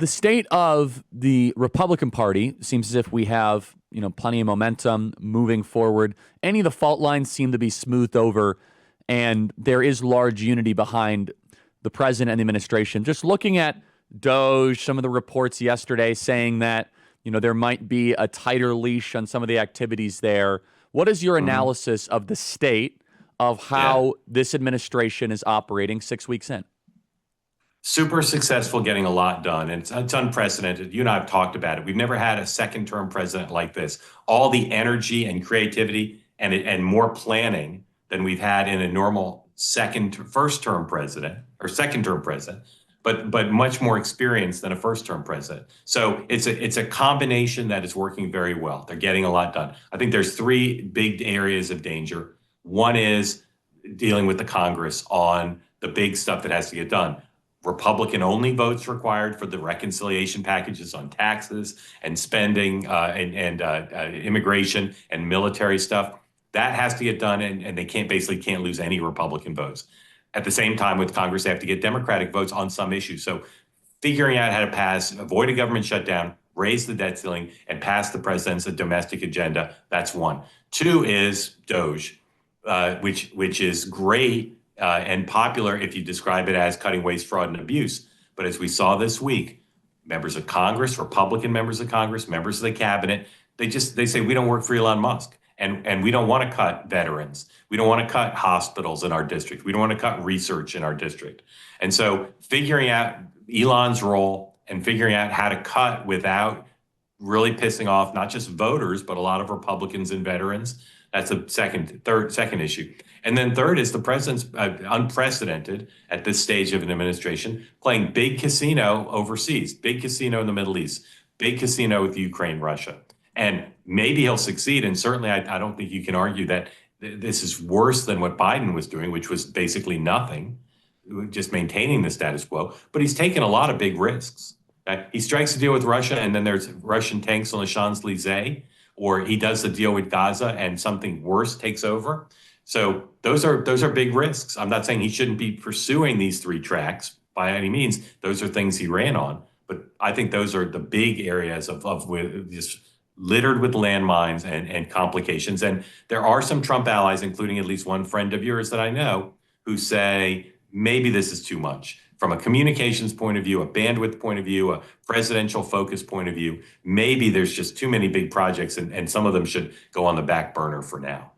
the state of the Republican Party seems as if we have, plenty of momentum moving forward. Any of the fault lines seem to be smoothed over, and there is large unity behind the president and the administration. Just looking at Doge, some of the reports yesterday saying that, there might be a tighter leash on some of the activities there. What is your analysis of the state of how this administration is operating 6 weeks in? Super successful, getting a lot done. And it's unprecedented. You and I have talked about it. We've never had a second term president like this. All the energy and creativity and more planning than we've had in a normal first term president or second term president, but much more experience than a first term president. So it's a combination that is working very well. They're getting a lot done. I think there's three big areas of danger. One is dealing with the Congress on the big stuff that has to get done. Republican only votes required for the reconciliation packages on taxes and spending and immigration and military stuff. That has to get done, and they can't lose any Republican votes. At the same time, with Congress, they have to get Democratic votes on some issues. So figuring out how to pass, avoid a government shutdown, raise the debt ceiling, and pass the president's domestic agenda, that's one. Two is Doge, which is great and popular if you describe it as cutting waste, fraud, and abuse. But as we saw this week, members of Congress, Republican members of Congress, members of the cabinet, they say we don't work for Elon Musk. And we don't want to cut veterans. We don't want to cut hospitals in our district. We don't want to cut research in our district. And so figuring out Elon's role and figuring out how to cut without really pissing off not just voters, but a lot of Republicans and veterans, that's a second issue. And then third is the president's unprecedented at this stage of an administration, playing big casino overseas, big casino in the Middle East, big casino with Ukraine, Russia. And maybe he'll succeed. And certainly I don't think you can argue that this is worse than what Biden was doing, which was basically nothing, just maintaining the status quo. But he's taken a lot of big risks. He strikes a deal with Russia, and then there's Russian tanks on the Champs-Élysées, or he does the deal with Gaza and something worse takes over. So those are big risks. I'm not saying he shouldn't be pursuing these three tracks by any means. Those are things he ran on. But I think those are the big areas of just littered with landmines and complications. And there are some Trump allies, including at least one friend of yours that I know, who say maybe this is too much. From a communications point of view, a bandwidth point of view, a presidential focus point of view, maybe there's just too many big projects and some of them should go on the back burner for now.